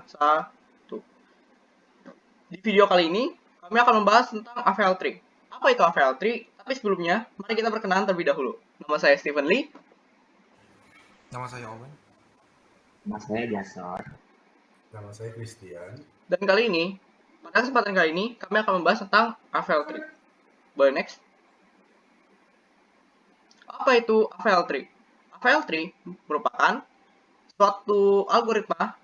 1. Di video kali ini, kami akan membahas tentang AVL tree. Apa itu AVL tree? Tapi sebelumnya, mari kita perkenalan terlebih dahulu. Nama saya Stephen Lee. Nama saya Owen. Nama saya Jason. Nama saya Christian. Dan pada kesempatan kali ini, kami akan membahas tentang AVL tree. Boleh next? Apa itu AVL tree? AVL tree merupakan suatu algoritma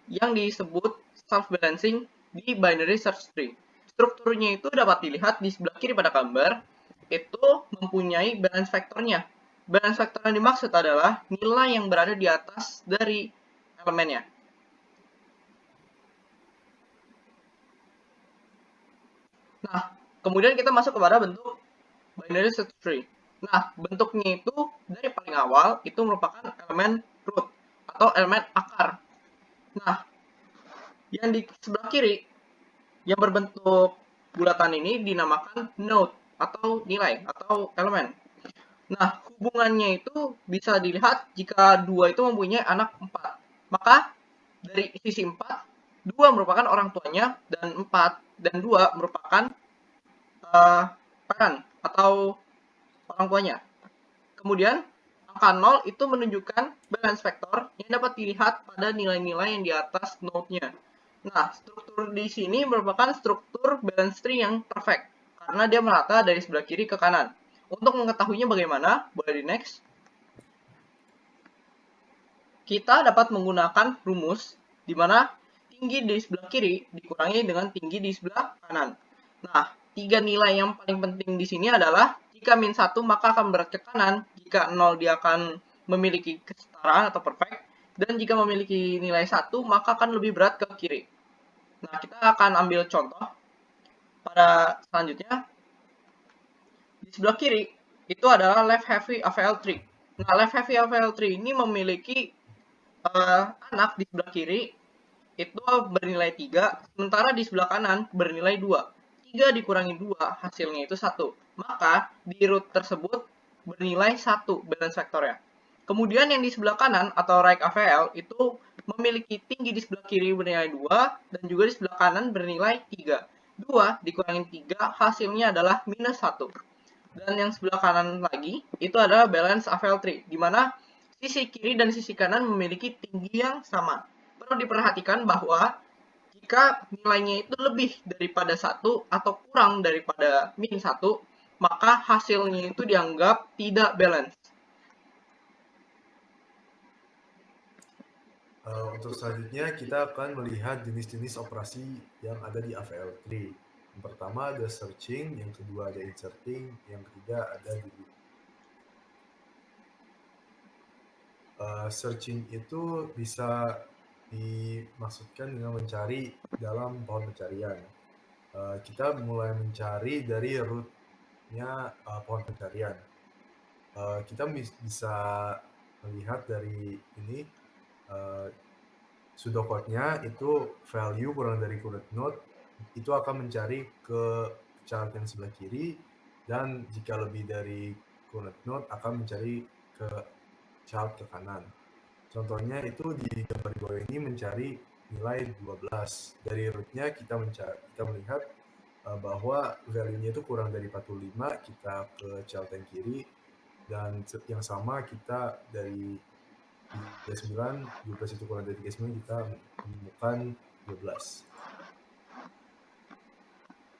yang disebut self-balancing di binary search tree. Strukturnya itu dapat dilihat di sebelah kiri pada gambar, itu mempunyai balance vektornya. Balance vektor yang dimaksud adalah nilai yang berada di atas dari elemennya. Nah, kemudian kita masuk kepada bentuk binary search tree. Nah, bentuknya itu dari paling awal itu merupakan elemen root atau elemen akar. Nah, yang di sebelah kiri yang berbentuk bulatan ini dinamakan node atau nilai atau elemen. Nah, hubungannya itu bisa dilihat jika 2 itu mempunyai anak 4. Maka dari sisi 4, 2 merupakan orang tuanya dan 4 dan 2 merupakan parent atau orang tuanya. Kemudian angka 0 itu menunjukkan balance vector yang dapat dilihat pada nilai-nilai yang di atas node-nya. Nah, struktur di sini merupakan struktur balance tree yang perfect karena dia merata dari sebelah kiri ke kanan. Untuk mengetahuinya bagaimana, boleh di next. Kita dapat menggunakan rumus di mana tinggi di sebelah kiri dikurangi dengan tinggi di sebelah kanan. Nah, 3 nilai yang paling penting di sini adalah jika min 1 maka akan berat ke kanan, jika 0 dia akan memiliki kesetaraan atau perfect, dan jika memiliki nilai 1 maka akan lebih berat ke kiri. Nah, kita akan ambil contoh pada selanjutnya. Di sebelah kiri itu adalah left heavy AVL tree. Nah, left heavy AVL tree ini memiliki anak di sebelah kiri itu bernilai 3, sementara di sebelah kanan bernilai 2. 3 dikurangi 2 hasilnya itu 1. Maka di root tersebut bernilai 1 balance vektornya. Kemudian yang di sebelah kanan atau right AVL itu memiliki tinggi di sebelah kiri bernilai 2 dan juga di sebelah kanan bernilai 3. 2 dikurangi 3 hasilnya adalah minus 1. Dan yang sebelah kanan lagi itu adalah balance AVL tree, di mana sisi kiri dan sisi kanan memiliki tinggi yang sama. Perlu diperhatikan bahwa jika nilainya itu lebih daripada 1 atau kurang daripada min 1, maka hasilnya itu dianggap tidak balance. Untuk selanjutnya kita akan melihat jenis-jenis operasi yang ada di AVL tree. Yang pertama ada searching, yang kedua ada inserting, yang ketiga ada delete. Searching itu bisa dimaksudkan dengan mencari dalam pohon pencarian. Kita mulai mencari dari root-nya pohon pencarian. Kita bisa melihat dari ini pseudocode-nya itu value kurang dari current node itu akan mencari ke child yang sebelah kiri, dan jika lebih dari current node akan mencari ke child ke kanan. Contohnya itu di gambar di bawah ini mencari nilai 12. Dari root-nya kita melihat bahwa value-nya itu kurang dari 45, kita ke child yang kiri, dan yang sama kita dari 39, 12 itu kurang dari 39, kita menemukan 12.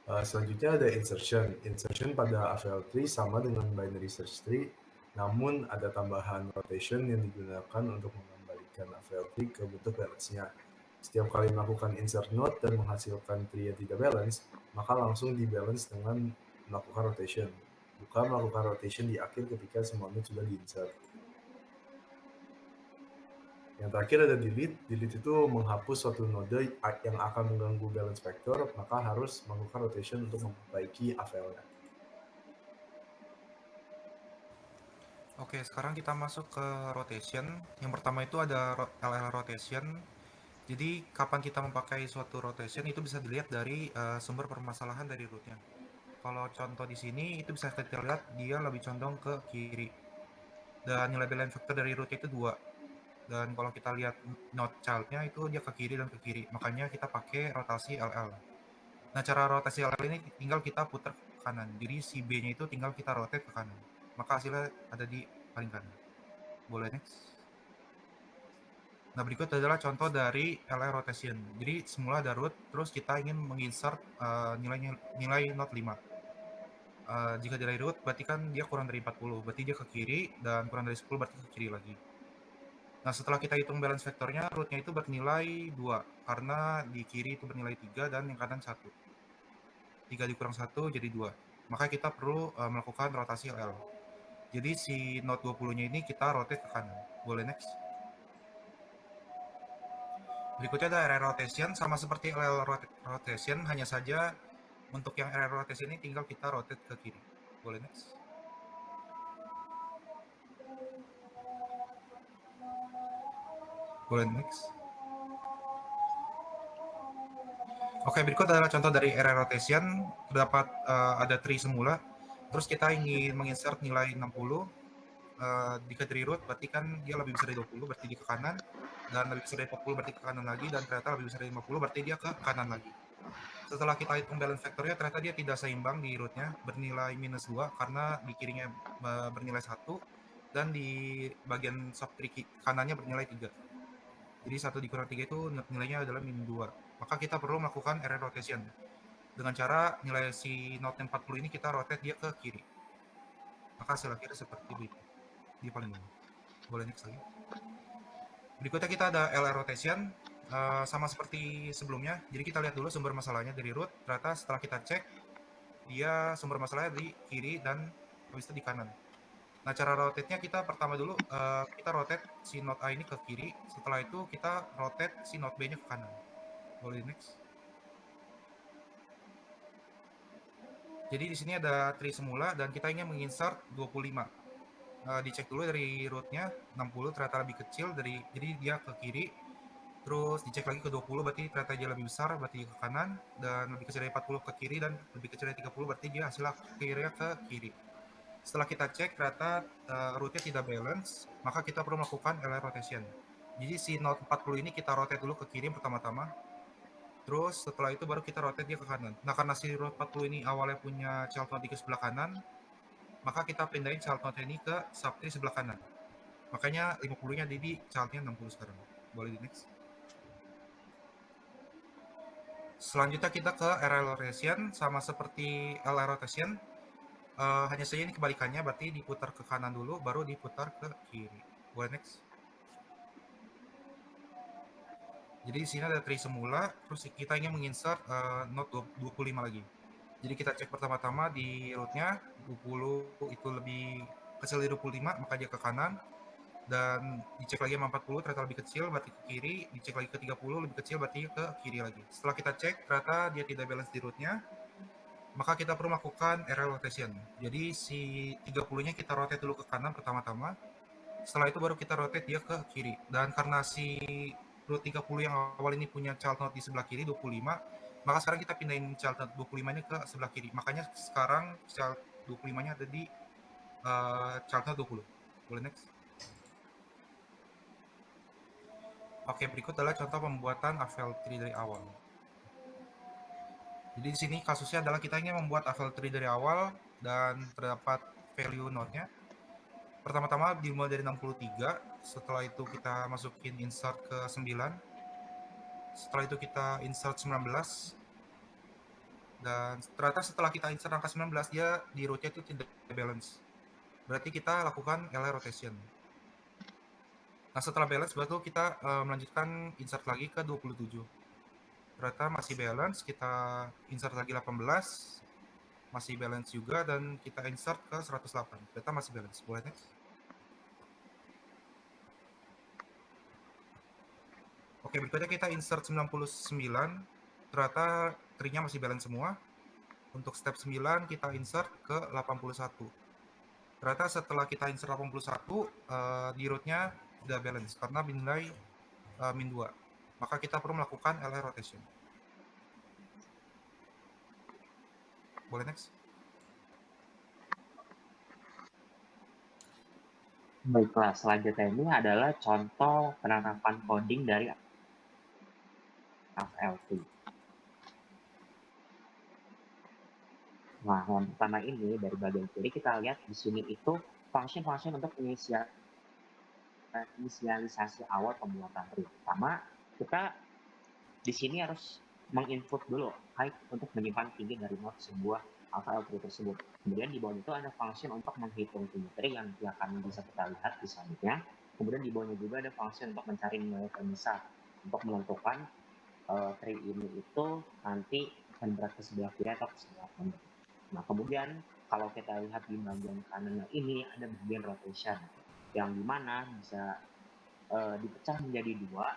Selanjutnya ada insertion. Insertion pada AVL tree sama dengan binary search tree, namun ada tambahan rotation yang digunakan untuk mengembalikan AVL tree ke bentuk balance-nya. Setiap kali melakukan insert node dan menghasilkan tree yang tidak balance, maka langsung di-balance dengan melakukan rotation. Bukan melakukan rotation di akhir ketika semua node sudah di-insert. Yang terakhir ada delete. Delete itu menghapus suatu node yang akan mengganggu balance vector, maka harus melakukan rotation untuk memperbaiki AVL-nya. Oke, sekarang kita masuk ke rotation. Yang pertama itu ada LL rotation. Jadi kapan kita memakai suatu rotation itu bisa dilihat dari sumber permasalahan dari rootnya. Kalau contoh di sini itu bisa kita lihat dia lebih condong ke kiri. Dan nilai balance factor dari root itu 2. Dan kalau kita lihat node child-nya itu dia ke kiri dan ke kiri. Makanya kita pakai rotasi LL. Nah, cara rotasi LL ini tinggal kita putar ke kanan. Jadi si B-nya itu tinggal kita rotate ke kanan. Maka hasilnya ada di paling kanan. Boleh next. Nah, berikut adalah contoh dari LL rotation. Jadi semula ada root, terus kita ingin menginsert nilai node 5. Jika dari root berarti kan dia kurang dari 40, berarti dia ke kiri, dan kurang dari 10 berarti ke kiri lagi. Nah, setelah kita hitung balance vektornya, rootnya itu bernilai 2, karena di kiri itu bernilai 3 dan yang kanan 1. 3 dikurang 1 jadi 2. Maka kita perlu melakukan rotasi LL. Jadi si node 20-nya ini kita rotate ke kanan. Boleh next. Berikutnya ada area rotation, sama seperti LL rotation, hanya saja untuk yang area rotation ini tinggal kita rotate ke kiri. Boleh next. Boleh next. Oke, berikut adalah contoh dari area rotation. Terdapat ada tree semula. Terus kita ingin menginsert nilai 60. Jika dari root berarti kan dia lebih besar dari 20, berarti dia ke kanan. Dan lebih besar dari 40 berarti ke kanan lagi. Dan ternyata lebih besar dari 50 berarti dia ke kanan lagi. Setelah kita hitung balance vektornya, ternyata dia tidak seimbang di rootnya, bernilai minus 2 karena di kirinya bernilai 1 dan di bagian subtree kanannya bernilai 3. Jadi 1 dikurang 3 itu nilainya adalah min 2. Maka kita perlu melakukan area rotation. Dengan cara nilai si node 40 ini kita rotate dia ke kiri. Maka hasil akhirnya seperti itu. Dia paling bawah. Boleh next lagi. Berikutnya kita ada LR rotation. Sama seperti sebelumnya. Jadi kita lihat dulu sumber masalahnya dari root. Ternyata setelah kita cek, dia sumber masalahnya di kiri dan habis itu di kanan. Nah, cara rotate-nya kita pertama dulu kita rotate si node A ini ke kiri. Setelah itu kita rotate si node B-nya ke kanan. Boleh next. Jadi di sini ada tree semula dan kita ingin menginsert 25. Dicek dulu dari root-nya 60 ternyata lebih kecil jadi dia ke kiri. Terus dicek lagi ke 20 berarti ternyata dia lebih besar berarti ke kanan, dan lebih kecil dari 40 ke kiri, dan lebih kecil dari 30 berarti dia hasil akhirnya ke kiri. Setelah kita cek ternyata rootnya tidak balance, maka kita perlu melakukan LR rotation. Jadi si node 40 ini kita rotate dulu ke kiri pertama-tama. Terus setelah itu baru kita rotate dia ke kanan. Nah, karena si root 40 ini awalnya punya child node di sebelah kanan, maka kita pindahin child node ini ke subtree sebelah kanan. Makanya 50-nya di childnya 60 sekarang. Boleh di next. Selanjutnya kita ke RL rotation, sama seperti LR rotation. Hanya saja ini kebalikannya, berarti diputar ke kanan dulu, baru diputar ke kiri. Boleh next. Jadi di sini ada tree semula, terus kita ingin menginsert node 25 lagi. Jadi kita cek pertama-tama di rootnya 20 itu lebih kecil dari 25, maka dia ke kanan. Dan dicek lagi sama 40 ternyata lebih kecil, berarti ke kiri. Dicek lagi ke 30 lebih kecil, berarti ke kiri lagi. Setelah kita cek ternyata dia tidak balance di rootnya, maka kita perlu melakukan RL rotation. Jadi si 30-nya kita rotate dulu ke kanan pertama-tama. Setelah itu baru kita rotate dia ke kiri. Dan karena si root 30 yang awal ini punya child node di sebelah kiri 25, maka sekarang kita pindahin child node 25 ini ke sebelah kiri. Makanya sekarang child 25-nya ada di child node 20. Boleh next. Oke, berikut adalah contoh pembuatan AVL tree dari awal. Jadi di sini kasusnya adalah kita ingin membuat AVL tree dari awal dan terdapat value node-nya. Pertama-tama dimulai dari 63, setelah itu kita masukin insert ke 9. Setelah itu kita insert 19. Dan ternyata setelah kita insert angka 19, dia di rootnya itu tidak balance. Berarti kita lakukan LR rotation. Nah, setelah balance baru kita melanjutkan insert lagi ke 27. Ternyata masih balance, kita insert lagi 18, masih balance juga, dan kita insert ke 108. Ternyata masih balance. Boleh next. Oke, berikutnya kita insert 99. Ternyata tree-nya masih balance semua. Untuk step 9 kita insert ke 81. Ternyata setelah kita insert 81, di root-nya tidak balance karena nilai min 2. Maka kita perlu melakukan LR rotation. Boleh next. Baiklah, selanjutnya ini adalah contoh penerapan coding dari FLT. Nah, yang pertama ini dari bagian kiri kita lihat di sini itu function-function untuk inisialisasi awal pembuatan root. Pertama, kita di sini harus menginput dulu height untuk menyimpan tinggi dari node sebuah FLT tersebut. Kemudian di bawah itu ada function untuk menghitung tinggi tree yang akan bisa kita lihat di selanjutnya. Kemudian di bawahnya juga ada function untuk mencari nilai terbesar untuk menentukan tree ini itu nanti akan berat ke sebelah kiri atau ke sebelah kanan. Nah, kemudian kalau kita lihat di bagian kanannya ini ada bagian rotation yang dimana bisa dipecah menjadi dua.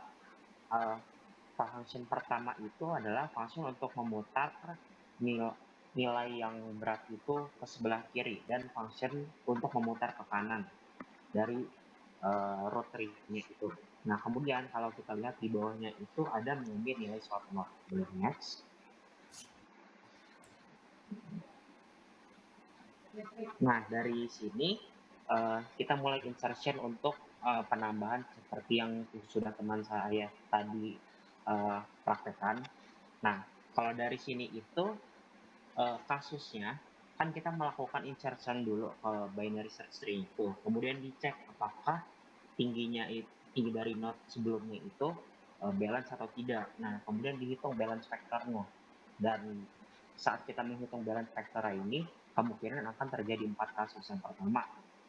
Function pertama itu adalah function untuk memutar nilai yang berat itu ke sebelah kiri dan function untuk memutar ke kanan dari root tree-nya itu. Nah, kemudian kalau kita lihat di bawahnya itu ada mengambil nilai suatu node. Boleh next. Nah, dari sini kita mulai insertion untuk penambahan seperti yang sudah teman saya tadi praktekkan. Nah, kalau dari sini itu kasusnya kan kita melakukan insertion dulu ke binary search tree itu, kemudian dicek apakah tinggi dari node sebelumnya itu balance atau tidak. Nah, kemudian dihitung balance factornya, dan saat kita menghitung balance factor ini kemungkinan akan terjadi 4 kasus. Yang pertama,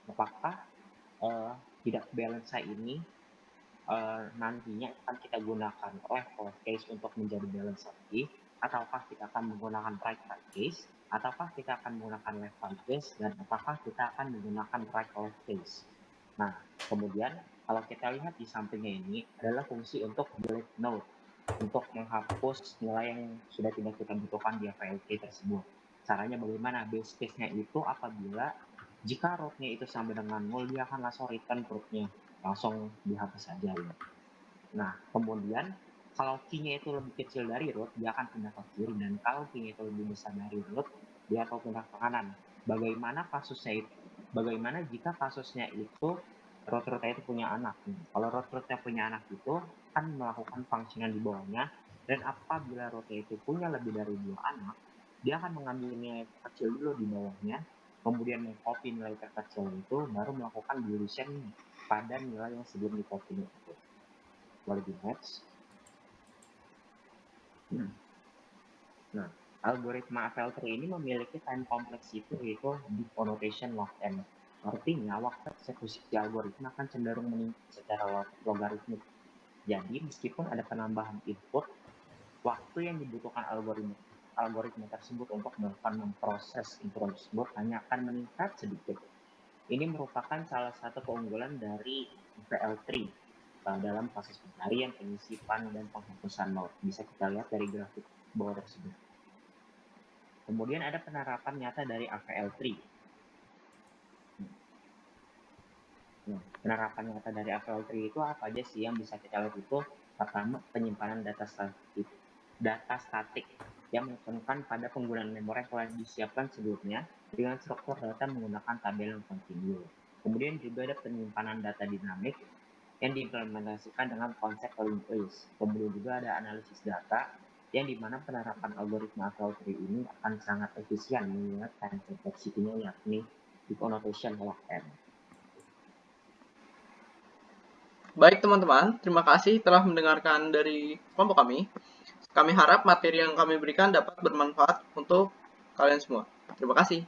apakah tidak balance ini nantinya akan kita gunakan left case untuk menjadi balance lagi, ataukah kita akan menggunakan right case, ataukah kita akan menggunakan left case, dan apakah kita akan menggunakan right case. Nah, kemudian kalau kita lihat di sampingnya ini adalah fungsi untuk delete node, untuk menghapus nilai yang sudah tidak kita butuhkan di FLT tersebut. Caranya bagaimana? Base case-nya itu apabila jika root-nya itu sama dengan 0, dia akan langsung return root-nya, langsung dihapus saja ya. Nah, kemudian kalau key-nya itu lebih kecil dari root, dia akan pindah ke kiri, dan kalau key-nya itu lebih besar dari root, dia akan pindah ke kanan. Bagaimana jika kasusnya itu root-rootnya itu punya anak? Kalau root-rootnya punya anak itu kan melakukan fungsinya di bawahnya, dan apabila rootnya itu punya lebih dari 2 anak, dia akan mengambil nilai kecil dulu di bawahnya, kemudian mengcopy nilai terkecil itu, baru melakukan deletion pada nilai yang sebelum di copy itu. Boleh di next. Nah, algoritma FLT ini memiliki time complexity yaitu deep annotation log n. Artinya waktu eksekusi algoritma akan cenderung meningkat secara logaritmik. Jadi meskipun ada penambahan input, waktu yang dibutuhkan algoritma tersebut untuk melakukan memproses input tersebut hanya akan meningkat sedikit. Ini merupakan salah satu keunggulan dari FLT dalam proses pencarian, penyisipan, dan penghapusan node. Bisa kita lihat dari grafik bawah tersebut. Kemudian ada penerapan nyata dari AVL3. Nah, penerapan nyata dari AVL3 itu apa aja sih yang bisa kita lihat itu? Pertama, penyimpanan data statik yang menekankan pada penggunaan memori yang telah disiapkan sebelumnya dengan struktur data menggunakan tabel yang kontinu. Kemudian juga ada penyimpanan data dinamik yang diimplementasikan dengan konsep linked list. Kemudian juga ada analisis data yang dimana penerapan algoritma FLT ini akan sangat efisien mengingat time complexity-nya yakni deep annotation log n. Baik teman-teman, terima kasih telah mendengarkan dari kelompok kami. Kami harap materi yang kami berikan dapat bermanfaat untuk kalian semua. Terima kasih.